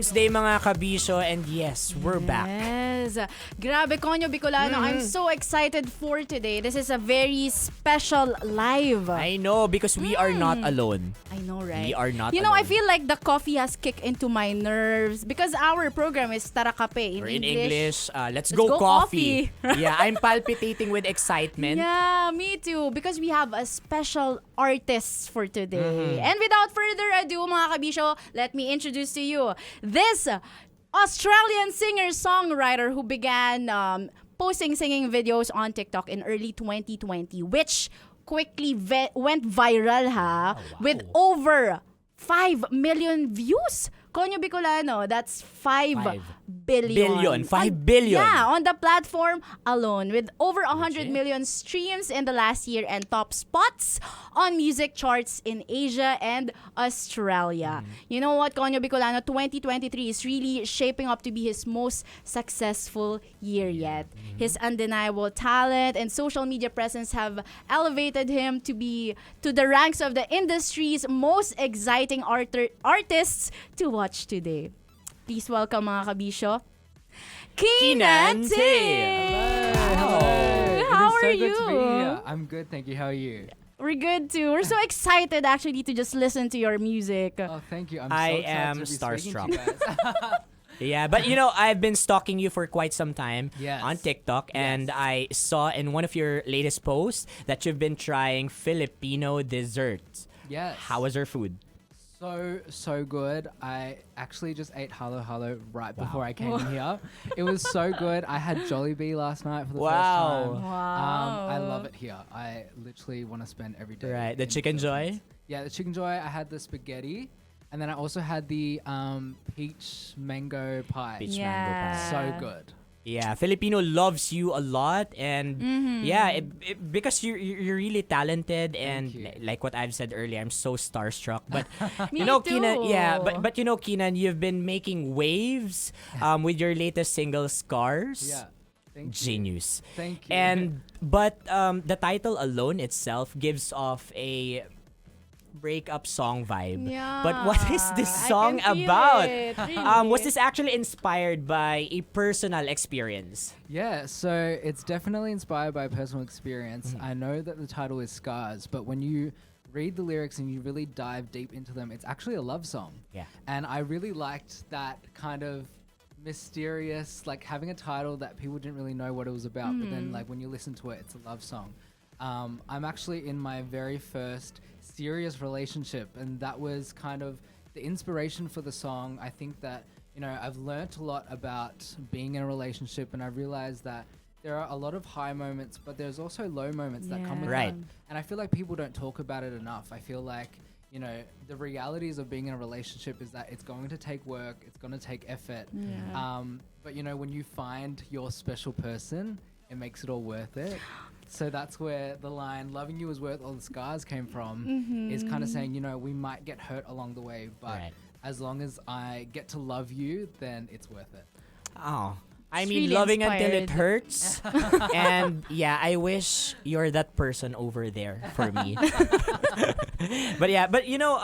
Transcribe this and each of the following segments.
Wednesday mga kabisyo, and yes, we're back. Yes. Grabe, Konyo Bicolano. I'm so excited for today. This is a very special live. I know, because we are not alone. I know, right? We are not You know, alone. I feel like the coffee has kicked into my nerves because our program is Tara Kape in We're in English. English. Let's go coffee. Yeah, I'm palpitating with excitement. Yeah, me too. Because we have a special artist for today. And without further ado, mga kabisyo, let me introduce to you this Australian singer-songwriter who began posting singing videos on TikTok in early 2020, which quickly went viral, with over 5 million views. Konyo Bicolano, that's 5 billion. 5 billion. Yeah, on the platform alone, with over 100 million streams in the last year and top spots on music charts in Asia and Australia. You know what, Konyo Bicolano, 2023 is really shaping up to be his most successful year yet. His undeniable talent and social media presence have elevated him to the ranks of the industry's most exciting artists to watch today. Please welcome, mga kabisyo, Keenan. Hello. How are It is so good to be you? here. I'm good, thank you. How are you? We're good too. We're so excited actually to just listen to your music. Oh, thank you. I'm I so excited am to be starstruck. speaking to you guys. Yeah, but you know, I've been stalking you for quite some time Yes. on TikTok, and Yes. I saw in one of your latest posts that you've been trying Filipino desserts. Yes. How was your food? So good. I actually just ate halo halo right before I came in here. It was so good. I had Jollibee last night for the first time. Wow. I love it here. I literally want to spend every day. Right, the in Chicken Philippines. Joy? Yeah, the Chicken Joy. I had the spaghetti, and then I also had the peach mango pie. Peach Yeah. mango pie. So good. Yeah, Filipino loves you a lot, and yeah, because you're really talented, and you. like what I've said earlier, I'm so starstruck. But Me you know, too. Keenan, yeah, but you know, Keenan, you've been making waves with your latest single, Scars. Yeah. Thank you. Genius. Thank you. But the title alone itself gives off a breakup song vibe. Yeah. But what is this I song can feel about? it, really. Was this actually inspired by a personal experience? Yeah, so it's definitely inspired by personal experience. I know that the title is Scars, but when you read the lyrics and you really dive deep into them, it's actually a love song. Yeah. And I really liked that kind of mysterious, like having a title that people didn't really know what it was about, but then like when you listen to it, it's a love song. I'm actually in my very first serious relationship, and that was kind of the inspiration for the song. I think that, you know, I've learnt a lot about being in a relationship, and I realized that there are a lot of high moments, but there's also low moments that come with Right. that. And I feel like people don't talk about it enough. I feel like, you know, the realities of being in a relationship is that it's going to take work, it's going to take effort. But, you know, when you find your special person, it makes it all worth it. So that's where the line, loving you is worth all the scars, came from, is kind of saying, you know, we might get hurt along the way, but Right. as long as I get to love you, then it's worth it. Oh. I It's mean, really loving until it inspired. hurts. And yeah, I wish you're that person over there for me. But you know,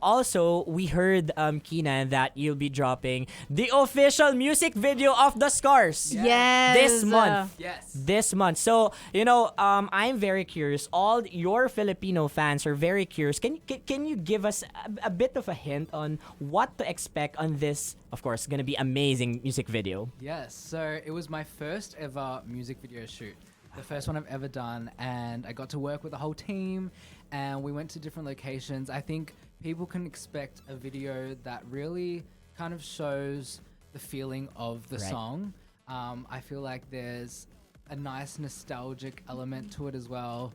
also we heard, Keenan, that you'll be dropping the official music video of the Scars Yes. this month. Yes. This month. So, you know, I'm very curious. All your Filipino fans are very curious. Can you give us a bit of a hint on what to expect on this, of course, gonna be amazing music video? Yes, so it was my first ever music video shoot. The first one I've ever done, and I got to work with the whole team, and we went to different locations. I think people can expect a video that really kind of shows the feeling of the Right. song. I feel like there's a nice nostalgic element to it as well.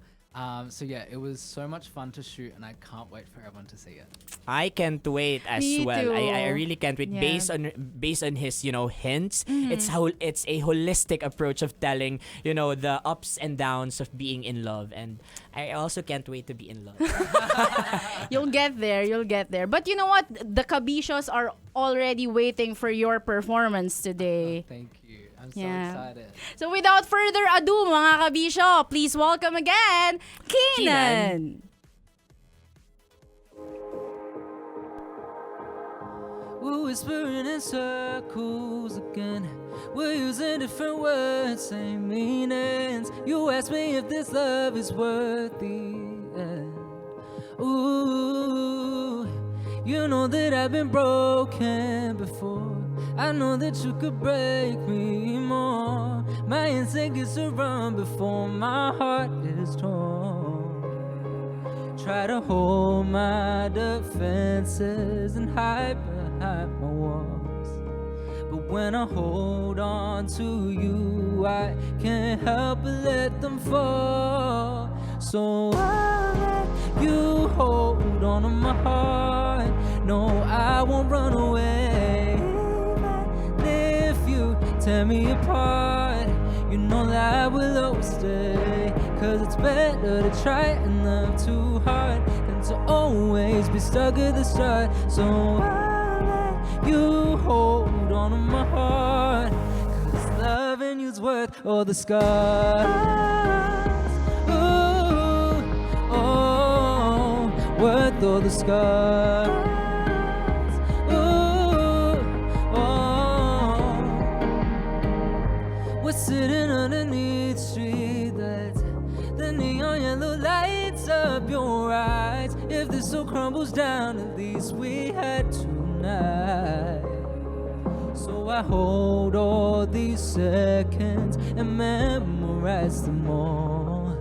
So yeah, it was so much fun to shoot, and I can't wait for everyone to see it. I can't wait as Me well. too. I really can't wait. Yeah. Based on his, you know, hints, it's a holistic approach of telling, you know, the ups and downs of being in love, and I also can't wait to be in love. You'll get there. But you know what? The Kabishos are already waiting for your performance today. Thank you. I'm so Yeah. excited. So without further ado, mga Kabisho, please welcome again, Keenan. We're whispering in circles again. We're using different words, same meanings. You ask me if this love is worth the end. Ooh, you know that I've been broken before. I know that you could break me more. My instinct is to run before my heart is torn. Try to hold my defenses and hide behind my walls. But when I hold on to you, I can't help but let them fall. So I'll let you hold on to my heart. No, I won't run away. Even if you tear me apart, you know that I will always stay. Cause it's better to try and love too hard than to always be stuck at the start. So I'll let you hold on to my heart. Cause loving you's worth all the scars. Ooh, oh, worth all the scars. Ooh, oh, we're sitting underneath streetlights. The neon yellow lights up your eyes. If this all crumbles down, at least we had tonight. So I hold all these seconds and memorize them all.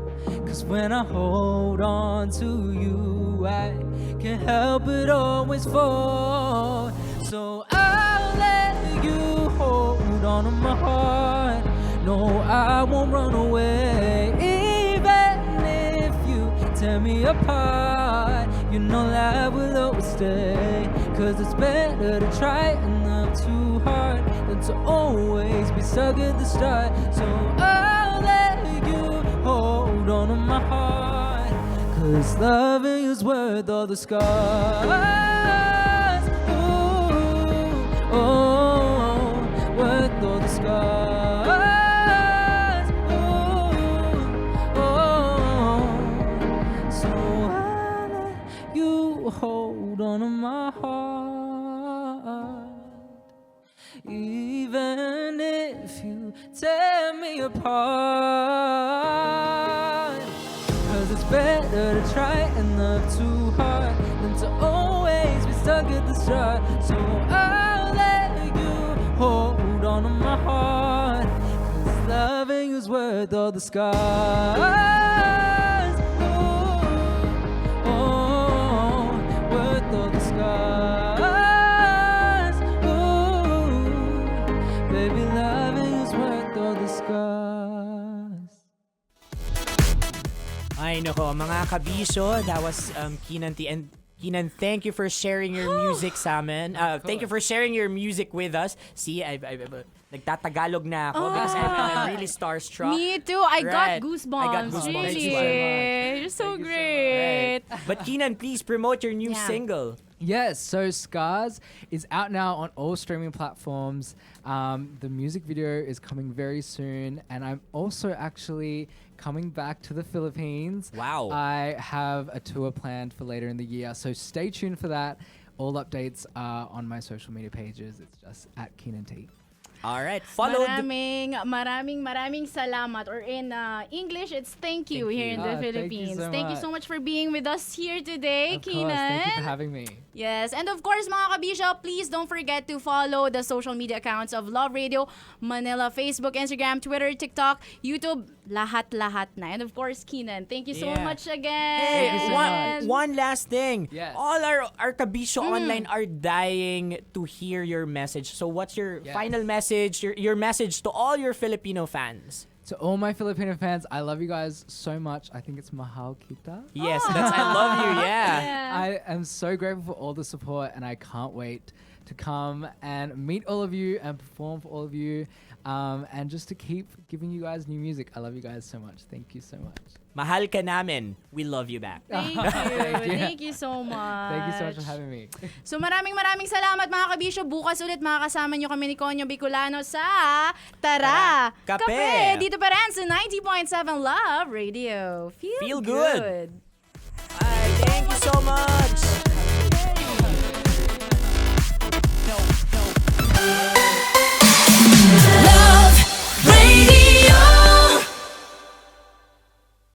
Cause when I hold on to you, I can't help but always fall. So I'll let you hold on to my heart. No, I won't run away. Even if you tear me apart, you know that I will always stay. Cause it's better to try and love too hard than to always be stuck at the start. So I'll let you hold on to my heart. Cause loving you's worth all the scars. Ooh, oh, worth all the scars. Ooh, oh, so I'll let you hold on to my heart. Even if you tear me apart. Cause it's better to try and love too hard than to always be stuck at the start. So I'll let you hold on to my heart. Cause loving you's worth all the scars. Ooh, oh, worth all the scars. Ooh, baby, loving you's worth all the scars. Ay, nako, mga kabisyo, that was Keenan T. And Keenan, thank you for sharing your music sa amin. Thank you for sharing your music with us. See, nagtatagalog na ako because I'm really starstruck. Me too. I got Right. goosebumps. I got goosebumps. Really. Thank you so much. You're so Thank you so great. But Keenan, please promote your new Yeah. single. Yes, so Scars is out now on all streaming platforms. The music video is coming very soon, and I'm also actually coming back to the Philippines. Wow. I have a tour planned for later in the year, so stay tuned for that. All updates are on my social media pages. It's just at Keenan T. All right. Follow the... Maraming salamat. Or in English, it's thank you Thank here you. in the Thank you Philippines. so Thank you so much for being with us here today, Of Keenan. course, thank you for having me. Yes, and of course, mga kabisyo, please don't forget to follow the social media accounts of Love Radio Manila, Facebook, Instagram, Twitter, TikTok, YouTube, lahat-lahat na. And of course, Keenan, thank you so Yeah. much again. Hey, Thank you so much. one last thing. Yes. All our kabisyo online are dying to hear your message. So what's your Yes. final message, your message to all your Filipino fans? To all my Filipino fans, I love you guys so much. I think it's mahal kita. Yes, that's I love you. Yeah. I am so grateful for all the support, and I can't wait to come and meet all of you and perform for all of you, and just to keep giving you guys new music. I love you guys so much. Thank you so much. Mahal ka namin. We love you back. Thank you. Thank you. Thank you so much. Thank you so much for having me. So maraming salamat mga kabisyo. Bukas ulit makakasama nyo kami ni Konyo Bicolano sa Tara Kape. Dito pa rin sa 90.7 Love Radio. Feel Feel good. good. Ay, thank you so much.